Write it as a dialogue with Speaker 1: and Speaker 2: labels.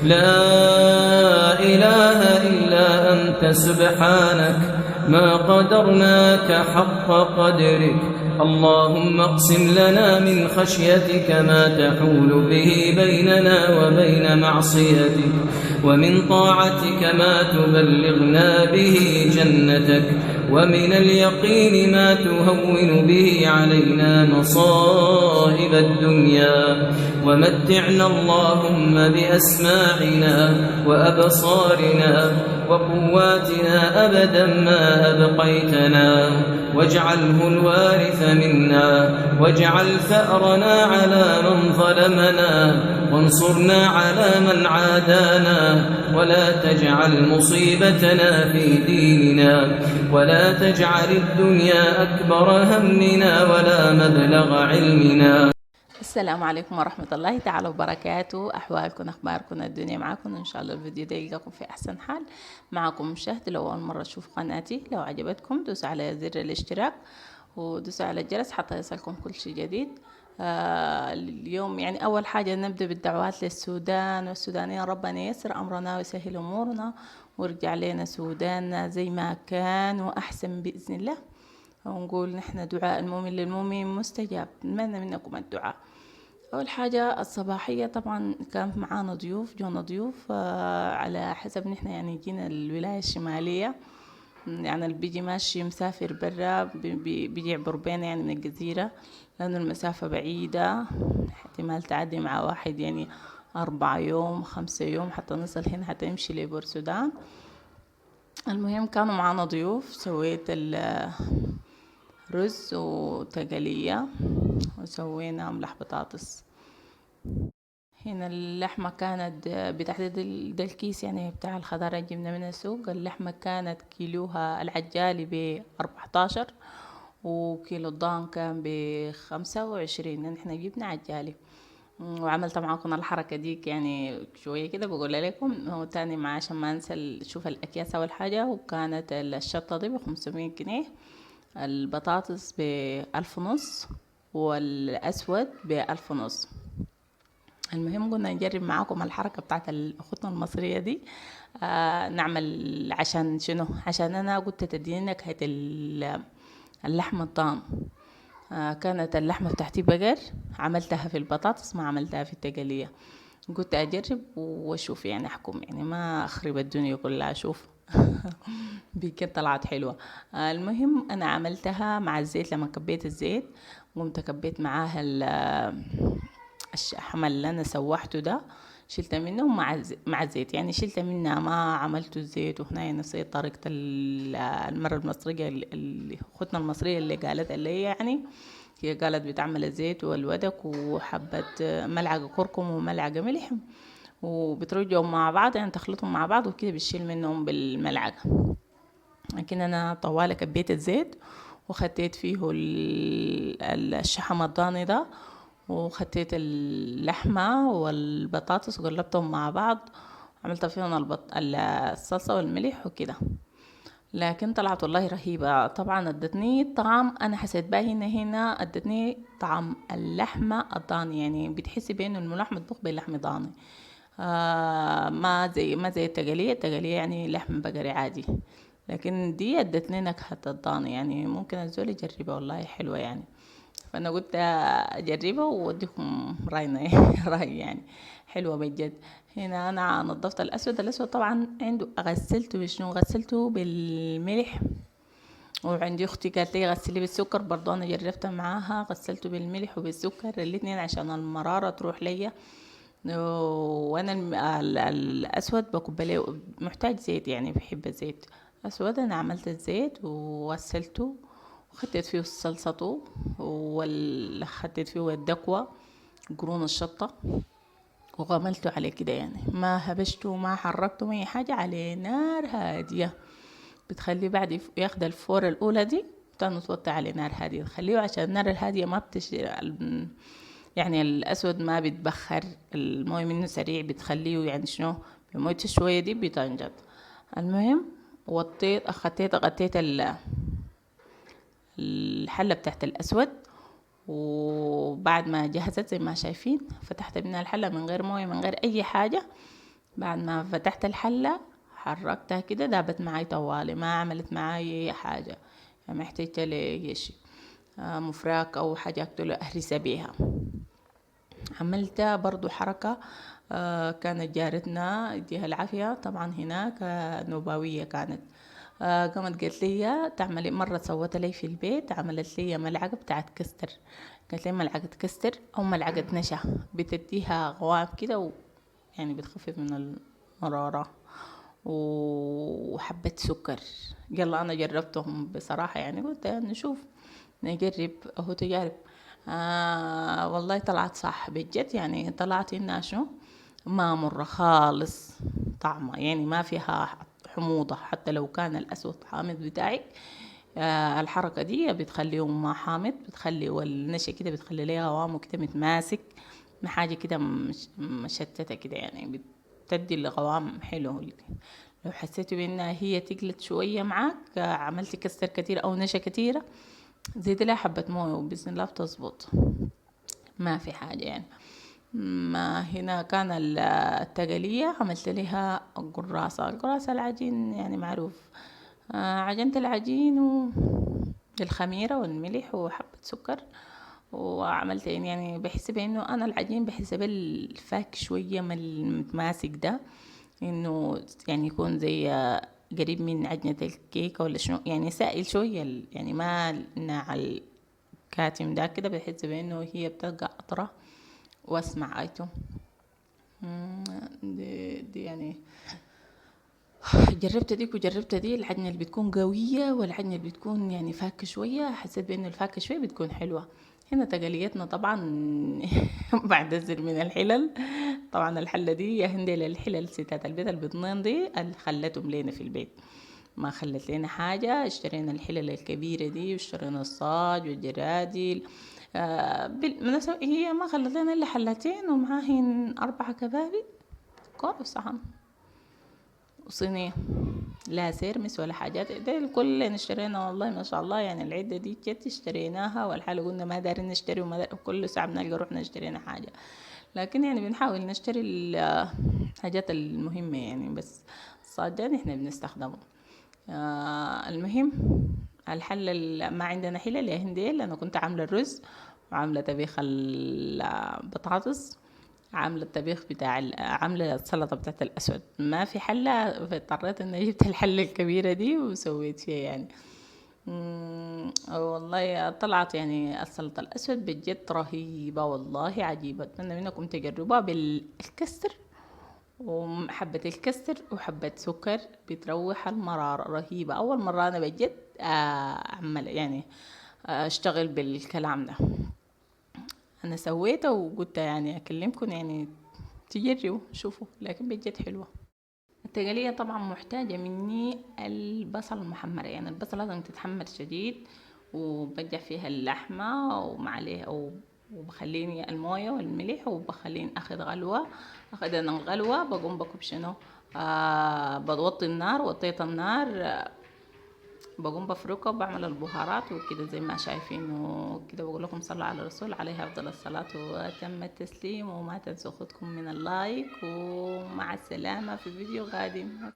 Speaker 1: لا إله إلا أنت سبحانك ما قدرناك حق قدرك. اللهم اقسم لنا من خشيتك ما تحول به بيننا وبين معصيتك، ومن طاعتك ما تبلغنا به جنتك، ومن اليقين ما تهون به علينا مصائب الدنيا. ومتعنا اللهم بأسماعنا وأبصارنا وقواتنا أبدا ما أبقيتنا، واجعله الوارث منا، واجعل ثأرنا على من ظلمنا، وانصرنا على من عادانا، ولا تجعل مصيبتنا في ديننا، ولا تجعل الدنيا أكبر همنا ولا مبلغ علمنا.
Speaker 2: السلام عليكم ورحمة الله تعالى وبركاته. أحوالكم، أخباركم، الدنيا معكم إن شاء الله. الفيديو ده يلقاكم في أحسن حال. معكم مشاهد. لو أول مرة تشوف قناتي، لو عجبتكم دوسوا على زر الاشتراك ودوسوا على الجرس حتى يصلكم كل شيء جديد. اليوم يعني أول حاجة نبدأ بالدعوات للسودان والسودانيين، ربنا ييسر أمرنا ويسهل أمورنا ويرجع لنا سوداننا زي ما كان وأحسن بإذن الله. ونقول نحن دعاء المؤمن للمؤمن مستجاب، نتمنى منكم الدعاء. أول حاجة الصباحية طبعا كان معانا ضيوف، جونا ضيوف على حسب نحن يعني جينا الولاية الشمالية، يعني اللي بيجي ماشي مسافر برا بيجي يعبر بينا يعني من الجزيرة، لأنه المسافة بعيدة، احتمال تعدي مع واحد يعني 4 يوم 5 يوم حتى نصل هنا، حتى يمشي لبور السودان. المهم كانوا معانا ضيوف، سويت رز وتقلية وسوينا ملح بطاطس. هنا اللحمة كانت بتحديد ده الكيس يعني بتاع الخضار جبنا من السوق. اللحمة كانت كيلوها العجالي ب14، وكيلو الضان كان ب25، لأن احنا جبنا عجالي. وعملت معاكم الحركة ديك يعني شوية كده بقول لكم هو تاني مع عشان ما انسى شوف الأكياس أول حاجة. وكانت الشطة دي ب500 جنيه، البطاطس ب1500، والأسود ب1500. المهم قلنا نجرب معاكم الحركة بتاعت أختنا المصرية دي. نعمل عشان شنو؟ عشان أنا قلت تديني نكهة اللحمة الضان. كانت اللحمة بتاعتي بقر، عملتها في البطاطس ما عملتها في التقلية. قلت أجرب وأشوف يعني أحكم، يعني ما أخرب الدنيا كلها أشوف. بكده طلعت حلوة. المهم أنا عملتها مع الزيت. لما كبيت الزيت قمت كبيت معاها الشحم اللي أنا سوحته ده، شلت منه مع الزيت، يعني شلت منها ما عملته الزيت. وهنا نسيت طريقة المرة المصرية اللي أختنا المصرية اللي قالت اللي يعني هي قالت بتعمل الزيت والودك وحبة ملعقة كركم وملعقة ملح وبترجعهم مع بعض، يعني تخلطهم مع بعض وكده بتشيل منهم بالملعقة. لكن أنا طوالة كبيت الزيت وخديت فيه الشحم الضاني ده، وخديت اللحمة والبطاطس وقلبتهم مع بعض، عملت فيهم الصلصة والملح وكده. لكن طلعت والله رهيبة. طبعا ادتني طعم، انا حسيت باهي هنا ادتني طعم اللحمة الضاني، يعني بتحسي بانه الملح مطبوخ باللحم ضاني. ما زي التقلية يعني لحم بقري عادي، لكن دي ادتني نكهة الضاني، يعني ممكن الزول يجربها والله حلوة يعني. فانا قلت اجربها واوديكم راينا راي يعني حلوة بجد. هنا انا نظفت الاسود طبعا عنده غسلته بشنو؟ غسلته بالملح. وعندي اختي قالت لي غسلي بالسكر، برضو انا جربتها معاها، غسلته بالملح وبالسكر الاتنين عشان المرارة تروح ليا. وانا الاسود بكب له محتاج زيت، يعني بحب الزيت اسود. انا عملت الزيت وغسلته وخدت فيه الصلصة وخدت فيه الدكوة قرون الشطة وغملته عليه كده، يعني ما هبشته وما حركته ما اي حاجة، على نار هادية. بتخليه بعد ياخد الفورة الأولى دي تاني توطي على نار هادية، تخليه عشان النار الهادية ما يعني الأسود ما بيتبخر، الموية منه سريع، بتخليه يعني شنو بموية شوية دي بتنجد. المهم غطيت الحلة بتاعت الأسود، وبعد ما جهزت زي ما شايفين فتحت منها الحلة من غير موية من غير أي حاجة، بعد ما فتحت الحلة حركتها كده دابت معاي طوالي، ما عملت معاي حاجة. يعني محتاجة لي شي مفراك أو حاجة أقدر أهرسها بيها. عملت برضو حركة، كانت جارتنا يديها العافية طبعا هناك، نوباوية كانت. قامت قالت لي تعملي مرة، سوت لي في البيت، عملت لي ملعقة بتاعت كستر. قالت لي ملعقة كستر أو ملعقة نشا بتديها قوام كده، يعني بتخفف من المرارة، وحبة سكر. يلا أنا جربتهم بصراحة، يعني قلت نشوف نجرب أهو تجارب. والله طلعت صح بجد، يعني طلعت إنها شو ما مرة خالص طعمة، يعني ما فيها حموضة حتى لو كان الأسود حامض بتاعك. الحركة دي بتخليه ما حامض، بتخلي والنشا كده بتخلي ليها قوامه كده متماسك، ما حاجة كده مشتتة كده، يعني بتدي القوام حلو. لو حسيتوا بانها هي تقلت شوية معاك، عملتي كستر كتير او نشا كتيرة، زيدي لها حبة موية وبإذن الله بتظبط، ما في حاجة يعني. ما هنا كان التقلية عملت لها القراصة العجين يعني معروف. عجنت العجين بالخميرة والملح وحبة سكر، وعملت يعني بحسب انه انا العجين بحسب الفاك شوية من المتماسك ده، انه يعني يكون زي قريب من عجنة الكيكة ولا شنو، يعني سائل شوية، يعني ما ناع الكاتم ده كده، بحس بانه هي بتلقى اطرى واسمع ايتو. دي يعني جربت ديك وجربت دي، العجنة اللي بتكون قوية والعجنة اللي بتكون يعني فاكة شوية، حسيت بانه الفاكة شوية بتكون حلوة. هنا تقليتنا طبعا بعتذر من الحلل. طبعا الحلة دي يا هندي للحلل ستات البيت البطنين دي اللي خلتهم لينا في البيت، ما خلت لنا حاجة. اشترينا الحلل الكبيرة دي واشترينا الصاج والجرادل. بالمناسبة هي ما خلت لنا إلا حلتين ومعاهن 4 كبابي كور وصحن وصينية، لا سيرمس ولا حاجات. ده الكل اشترينا والله ما شاء الله، يعني العدة دي جت اشتريناها، والحالة قلنا ما دارين نشتري وما دارين، كل ساعة بنلقى روحنا اشترينا حاجة، لكن يعني بنحاول نشتري الحاجات المهمة يعني. بس الصاجات احنا بنستخدمه. المهم الحلة ما عندنا حلل يا هنديل. انا كنت عاملة الرز وعاملة طبيخ البطاطس، عاملة الطبيخ بتاع عاملة السلطة بتاعت الأسود، ما في حلة، فاضطريت إني جبت الحلة الكبيرة دي وسويت فيها يعني. والله طلعت يعني السلطة الأسود بجد رهيبة، والله عجيبة. أتمنى منكم تجربوها بالكستر، وحبة الكستر وحبة سكر بتروح المرارة رهيبة. أول مرة أنا بجد أعمل يعني أشتغل بالكلام ده. أنا سويته وقلت يعني أكلمكم يعني تجربوا شوفوا، لكن بجد حلوة. التقلية طبعا محتاجة مني البصل المحمر، يعني البصل لازم تتحمر شديد، وبجع فيها اللحمة ومعليه وبخليني الموية والملح وبخليني أخذ غلوة. أخذ أنا الغلوة بقوم بكب شنو، بوطي النار، وطيت النار بقوم بفركه وبعمل البهارات وكده زي ما شايفين وكده. بقول لكم صلوا على الرسول عليه أفضل الصلاة وأتم التسليم، وما تنسوا خدكم من اللايك، ومع السلامة في فيديو قادم.